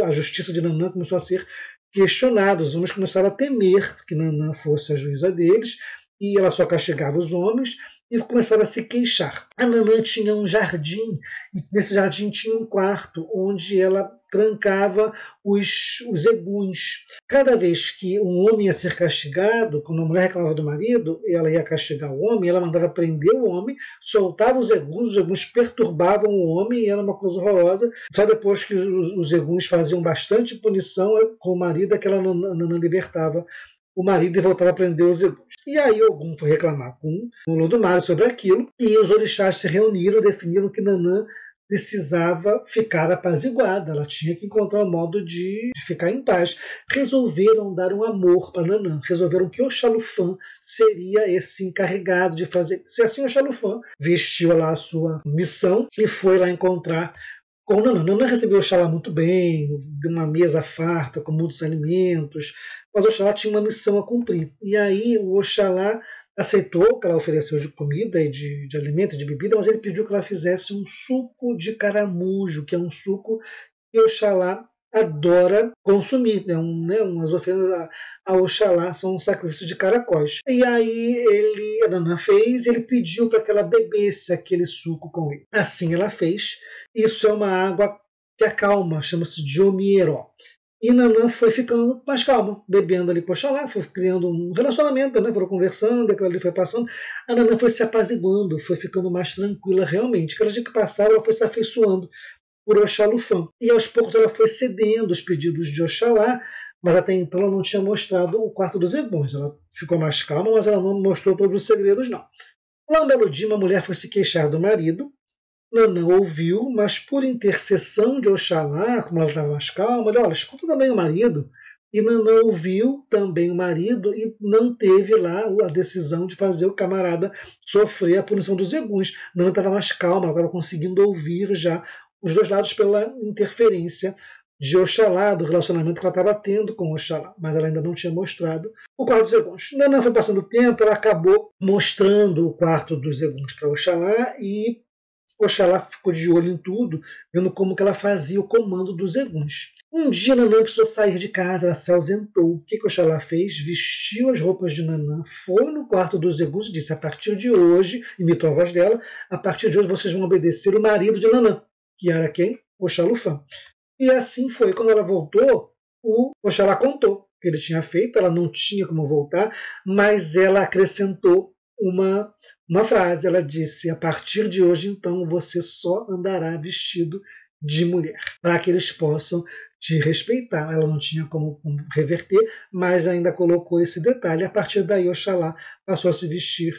A justiça de Nanã começou a ser questionada. Os homens começaram a temer que Nanã fosse a juíza deles, e ela só castigava os homens, e começaram a se queixar. A Nanã tinha um jardim, e nesse jardim tinha um quarto onde ela trancava os eguns. Cada vez que um homem ia ser castigado, quando a mulher reclamava do marido, ela ia castigar o homem, ela mandava prender o homem, soltava os eguns perturbavam o homem, e era uma coisa horrorosa. Só depois que os eguns faziam bastante punição com o marido, aquela Nanã libertava o marido e voltava a prender os eguns. E aí Ogum foi reclamar com o Olodumare sobre aquilo, e os orixás se reuniram e definiram que Nanã precisava ficar apaziguada, ela tinha que encontrar um modo de ficar em paz. Resolveram dar um amor para Nanã, resolveram que Oxalufã seria esse encarregado de fazer. Se assim Oxalufã vestiu lá a sua missão e foi lá encontrar com Nanã. Nanã recebeu Oxalá muito bem, de uma mesa farta, com muitos alimentos, mas Oxalá tinha uma missão a cumprir. E aí o Oxalá aceitou o que ela ofereceu de comida e de alimento e de bebida, mas ele pediu que ela fizesse um suco de caramujo, que é um suco que Oxalá adora consumir. Umas oferendas a Oxalá são um sacrifício de caracóis. E aí a Nanã fez e ele pediu para que ela bebesse aquele suco com ele. Assim ela fez. Isso é uma água que acalma, chama-se Jomieró. E Nanã foi ficando mais calma, bebendo ali com Oxalá, foi criando um relacionamento, né? Foram conversando, aquilo ali foi passando. A Nanã foi se apaziguando, foi ficando mais tranquila realmente. Cada dia que passava, ela foi se afeiçoando por Oxalufã. E aos poucos ela foi cedendo os pedidos de Oxalá, mas até então ela não tinha mostrado o quarto dos eguns. Ela ficou mais calma, mas ela não mostrou todos os segredos, não. Lá um belo dia, uma mulher foi se queixar do marido, Nanã ouviu, mas por intercessão de Oxalá, como ela estava mais calma, olha, escuta também o marido. E Nanã ouviu também o marido e não teve lá a decisão de fazer o camarada sofrer a punição dos eguns. Nanã estava mais calma, ela estava conseguindo ouvir já os dois lados pela interferência de Oxalá, do relacionamento que ela estava tendo com Oxalá, mas ela ainda não tinha mostrado o quarto dos eguns. Nanã foi passando o tempo, ela acabou mostrando o quarto dos eguns para Oxalá e Oxalá ficou de olho em tudo, vendo como que ela fazia o comando dos eguns. Um dia Nanã precisou sair de casa, ela se ausentou. O que Oxalá fez? Vestiu as roupas de Nanã, foi no quarto dos eguns e disse: a partir de hoje, imitou a voz dela, a partir de hoje vocês vão obedecer o marido de Nanã, que era quem? Oxalufã. E assim foi. Quando ela voltou, o Oxalá contou o que ele tinha feito, ela não tinha como voltar, mas ela acrescentou uma frase. Ela disse: a partir de hoje, então, você só andará vestido de mulher, para que eles possam te respeitar. Ela não tinha como reverter, mas ainda colocou esse detalhe. A partir daí, Oxalá passou a se vestir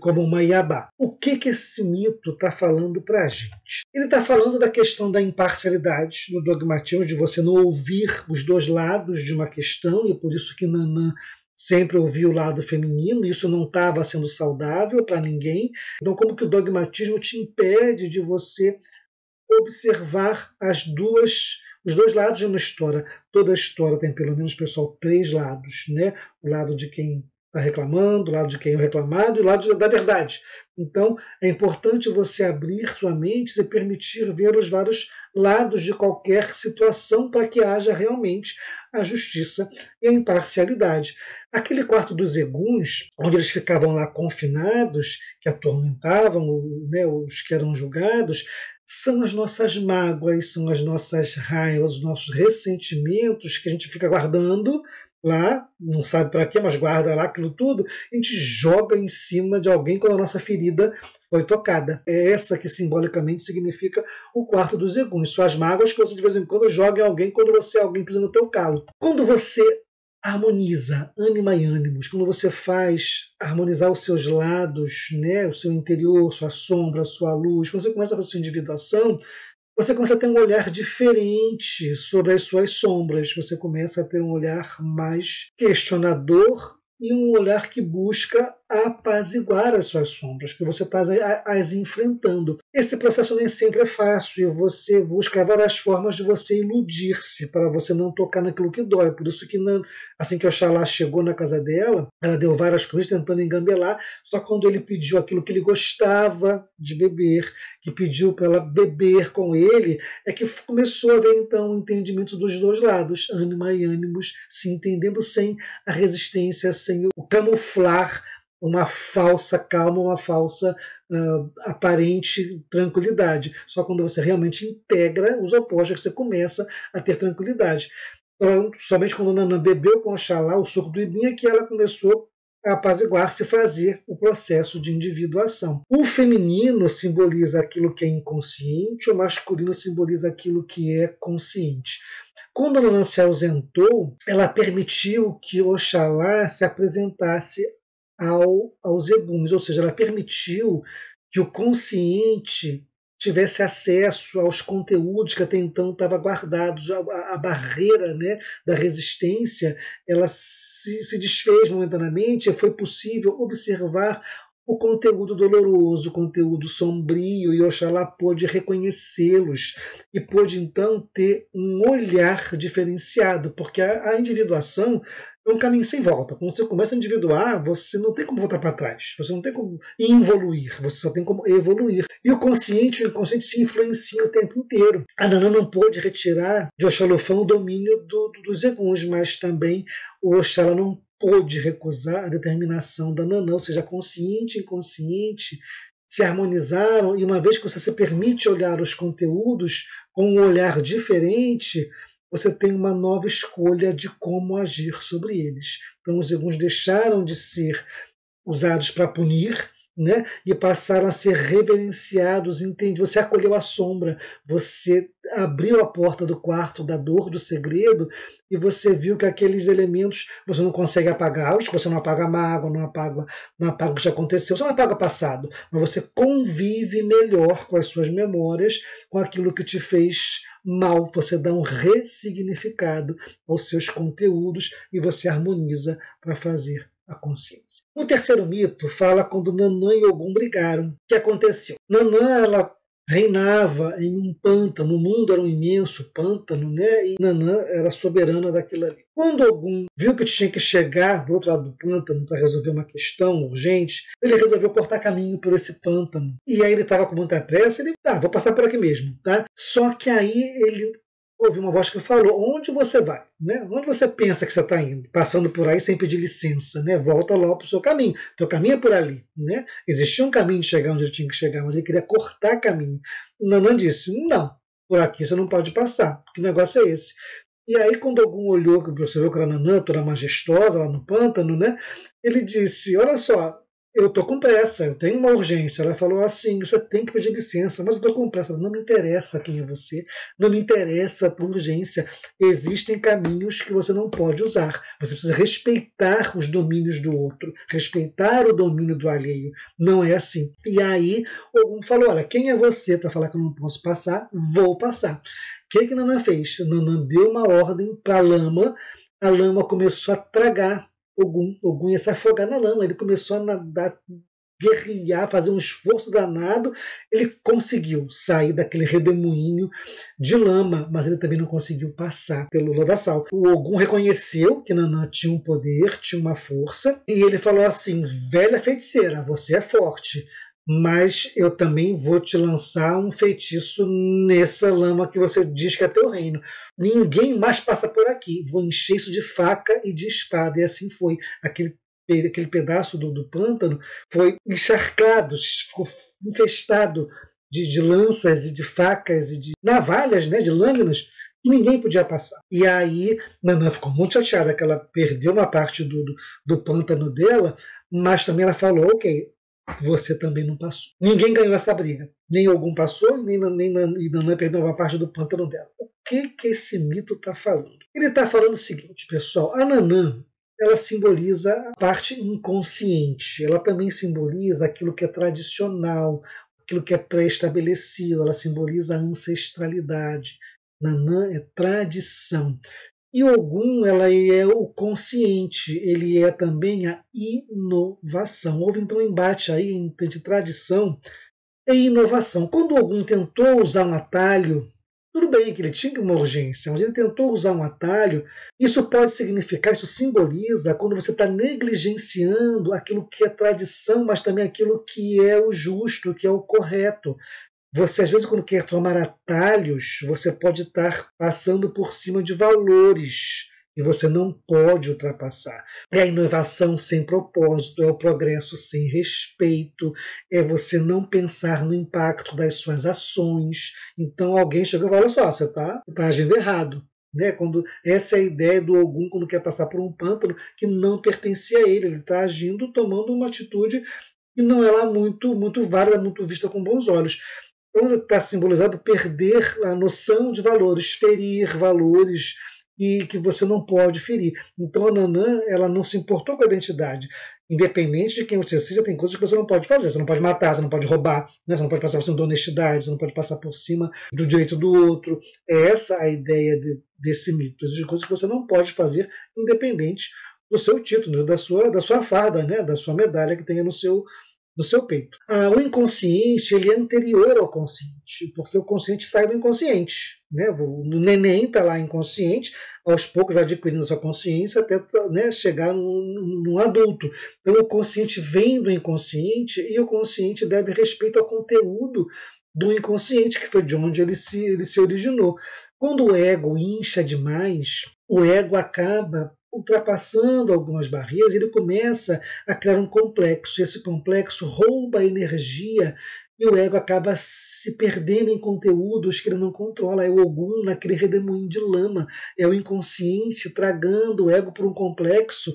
como uma Iabá. O que esse mito está falando para a gente? Ele está falando da questão da imparcialidade, do dogmatismo, de você não ouvir os dois lados de uma questão, e por isso que Nanã sempre ouviu o lado feminino, isso não estava sendo saudável para ninguém. Então, como que o dogmatismo te impede de você observar os dois lados de uma história? Toda história tem pelo menos, pessoal, três lados, né? O lado de quem está reclamando, o lado de quem é o reclamado e o lado da verdade. Então, é importante você abrir sua mente e permitir ver os vários lados de qualquer situação para que haja realmente a justiça e a imparcialidade. Aquele quarto dos eguns, onde eles ficavam lá confinados, que atormentavam, né, os que eram julgados, são as nossas mágoas, são as nossas raivas, os nossos ressentimentos que a gente fica guardando lá, não sabe para quê, mas guarda lá aquilo tudo, a gente joga em cima de alguém quando a nossa ferida foi tocada. É essa que simbolicamente significa o quarto dos eguns. Suas mágoas que você de vez em quando joga em alguém quando alguém pisa no teu calo. Quando você harmoniza ânima e ânimos, quando você faz harmonizar os seus lados, né, o seu interior, sua sombra, sua luz, quando você começa a fazer sua individuação, você começa a ter um olhar diferente sobre as suas sombras, você começa a ter um olhar mais questionador e um olhar que busca apaziguar as suas sombras, que você está as enfrentando. Esse processo nem sempre é fácil e você busca várias formas de você iludir-se para você não tocar naquilo que dói. Por isso que assim que Oxalá chegou na casa dela, ela deu várias cruzes tentando engambelar, só quando ele pediu aquilo que ele gostava de beber, que pediu para ela beber com ele, é que começou a haver então o entendimento dos dois lados, ânima e ânimos se entendendo sem a resistência, sem o camuflar uma falsa calma, uma falsa aparente tranquilidade. Só quando você realmente integra os opostos é que você começa a ter tranquilidade. Então, somente quando Nanã bebeu com Oxalá, o suco do Ibim, é que ela começou a apaziguar-se e fazer o processo de individuação. O feminino simboliza aquilo que é inconsciente, o masculino simboliza aquilo que é consciente. Quando Nanã se ausentou, ela permitiu que Oxalá se apresentasse aos eguns, ou seja, ela permitiu que o consciente tivesse acesso aos conteúdos que até então estavam guardados, a barreira, né, da resistência, ela se desfez momentaneamente, e foi possível observar o conteúdo doloroso, o conteúdo sombrio, e Oxalá pôde reconhecê-los e pôde então ter um olhar diferenciado, porque a individuação é um caminho sem volta. Quando você começa a individuar, você não tem como voltar para trás, você não tem como involuir, você só tem como evoluir. E o consciente e o inconsciente se influenciam o tempo inteiro. A Nanã não pôde retirar de Oxalufã o domínio dos eguns, mas também o Oxalá não pôde recusar a determinação da Nanã, ou seja, consciente e inconsciente se harmonizaram, e uma vez que você se permite olhar os conteúdos com um olhar diferente, você tem uma nova escolha de como agir sobre eles. Então os eguns deixaram de ser usados para punir, né? E passaram a ser reverenciados, entende? Você acolheu a sombra, você abriu a porta do quarto da dor, do segredo, e você viu que aqueles elementos você não consegue apagá-los, você não apaga a mágoa, não apaga o que já aconteceu, você não apaga o passado, mas você convive melhor com as suas memórias, com aquilo que te fez mal, você dá um ressignificado aos seus conteúdos e você harmoniza para fazer a consciência. O terceiro mito fala quando Nanã e Ogum brigaram. O que aconteceu? Nanã, ela reinava em um pântano, o mundo era um imenso pântano, né? E Nanã era soberana daquilo ali. Quando Ogum viu que tinha que chegar do outro lado do pântano para resolver uma questão urgente, ele resolveu cortar caminho por esse pântano. E aí ele estava com muita pressa, ele, vou passar por aqui mesmo, tá? Só que aí ele ouviu uma voz que falou, onde você vai? Né? Onde você pensa que você está indo? Passando por aí sem pedir licença, né? Volta logo para o seu caminho. Teu caminho é por ali. Né? Existia um caminho de chegar onde ele tinha que chegar, mas ele queria cortar caminho. Nanã disse, não, por aqui você não pode passar, que negócio é esse? E aí, quando Ogum olhou, que você viu que era Nanã, toda majestosa lá no pântano, né? Ele disse, olha só, eu estou com pressa, eu tenho uma urgência. Ela falou assim, você tem que pedir licença, mas eu estou com pressa. Não me interessa quem é você, não me interessa a urgência. Existem caminhos que você não pode usar. Você precisa respeitar os domínios do outro, respeitar o domínio do alheio. Não é assim. E aí, Ogum falou, olha, quem é você para falar que eu não posso passar? Vou passar. O que Nanã fez? Nanã deu uma ordem para a lama começou a tragar Ogum ia se afogar na lama, ele começou a nadar, guerrilhar, fazer um esforço danado, ele conseguiu sair daquele redemoinho de lama, mas ele também não conseguiu passar pelo lodaçal. O Ogum reconheceu que Nanã tinha um poder, tinha uma força, e ele falou assim, velha feiticeira, você é forte, mas eu também vou te lançar um feitiço nessa lama que você diz que é teu reino. Ninguém mais passa por aqui. Vou encher isso de faca e de espada. E assim foi. Aquele pedaço do pântano foi encharcado, ficou infestado de lanças e de facas e de navalhas, né, de lâminas, que ninguém podia passar. E aí Nanã ficou muito chateada que ela perdeu uma parte do pântano dela, mas também ela falou, ok, você também não passou. Ninguém ganhou essa briga. Nem Ogum passou, nem Nanã perdeu uma parte do pântano dela. O que esse mito está falando? Ele está falando o seguinte, pessoal. A Nanã, ela simboliza a parte inconsciente. Ela também simboliza aquilo que é tradicional, aquilo que é pré-estabelecido. Ela simboliza a ancestralidade. Nanã é tradição. E Ogum, ela é o consciente, ele é também a inovação. Houve então um embate aí entre tradição e inovação. Quando Ogum tentou usar um atalho, tudo bem que ele tinha uma urgência, mas ele tentou usar um atalho, isso pode significar, isso simboliza quando você está negligenciando aquilo que é tradição, mas também aquilo que é o justo, que é o correto. Você, às vezes, quando quer tomar atalhos, você pode estar passando por cima de valores e você não pode ultrapassar. É a inovação sem propósito, é o progresso sem respeito, é você não pensar no impacto das suas ações. Então alguém chegou e falou, olha só, você está agindo errado. Né? Essa é a ideia do Ogum quando quer passar por um pântano que não pertencia a ele. Ele está agindo, tomando uma atitude que não é lá muito válida, muito vista com bons olhos. Então está simbolizado perder a noção de valores, ferir valores e que você não pode ferir. Então a Nanã, ela não se importou com a identidade. Independente de quem você seja, tem coisas que você não pode fazer. Você não pode matar, você não pode roubar, né? Você não pode passar por cima da honestidade, você não pode passar por cima do direito do outro. É essa a ideia desse mito. Existem coisas que você não pode fazer, independente do seu título, da sua farda, né? Da sua medalha que tenha no seu peito. O inconsciente, ele é anterior ao consciente, porque o consciente sai do inconsciente. Né? O neném está lá inconsciente, aos poucos vai adquirindo sua consciência até, né, chegar num adulto. Então o consciente vem do inconsciente e o consciente deve respeito ao conteúdo do inconsciente, que foi de onde ele se originou. Quando o ego incha demais, o ego acaba ultrapassando algumas barreiras, ele começa a criar um complexo. Esse complexo rouba a energia e o ego acaba se perdendo em conteúdos que ele não controla. É o Ogum naquele redemoinho de lama, é o inconsciente tragando o ego por um complexo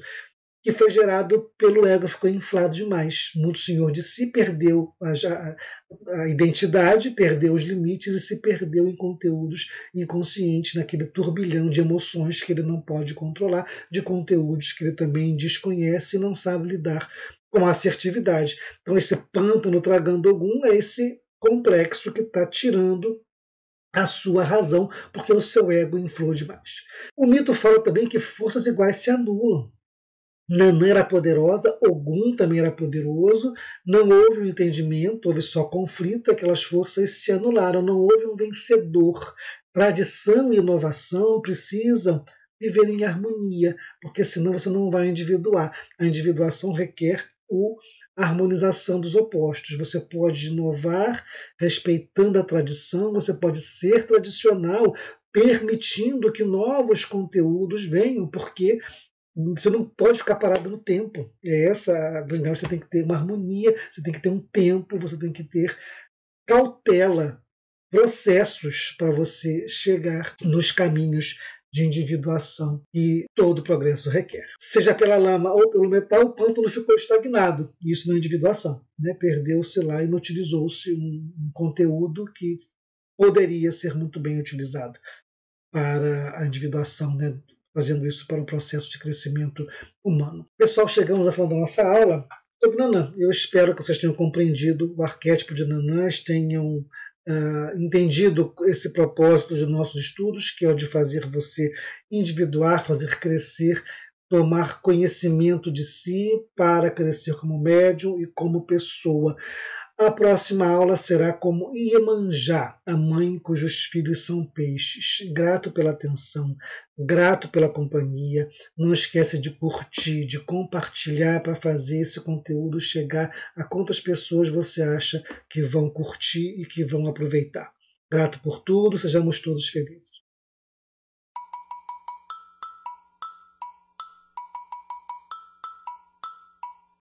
que foi gerado pelo ego, ficou inflado demais. Muito senhor de si perdeu a identidade, perdeu os limites e se perdeu em conteúdos inconscientes, naquele turbilhão de emoções que ele não pode controlar, de conteúdos que ele também desconhece e não sabe lidar com a assertividade. Então esse pântano tragando algum é esse complexo que está tirando a sua razão, porque o seu ego inflou demais. O mito fala também que forças iguais se anulam. Nanã era poderosa, Ogum também era poderoso, não houve um entendimento, houve só conflito, aquelas forças se anularam, não houve um vencedor. Tradição e inovação precisam viver em harmonia, porque senão você não vai individuar. A individuação requer a harmonização dos opostos. Você pode inovar respeitando a tradição, você pode ser tradicional, permitindo que novos conteúdos venham, porque você não pode ficar parado no tempo. É essa a grande. Você tem que ter uma harmonia, você tem que ter um tempo, você tem que ter cautela, processos para você chegar nos caminhos de individuação que todo progresso requer. Seja pela lama ou pelo metal, o pântano ficou estagnado. Isso na individuação. Né? Perdeu-se lá, inutilizou-se um conteúdo que poderia ser muito bem utilizado para a individuação, né? Fazendo isso para o processo de crescimento humano. Pessoal, chegamos ao final da nossa aula sobre Nanã. Eu espero que vocês tenham compreendido o arquétipo de Nanã, tenham entendido esse propósito de nossos estudos, que é o de fazer você individuar, fazer crescer, tomar conhecimento de si para crescer como médium e como pessoa. A próxima aula será como Iemanjá, a mãe cujos filhos são peixes. Grato pela atenção, grato pela companhia. Não esquece de curtir, de compartilhar para fazer esse conteúdo chegar a quantas pessoas você acha que vão curtir e que vão aproveitar. Grato por tudo, sejamos todos felizes.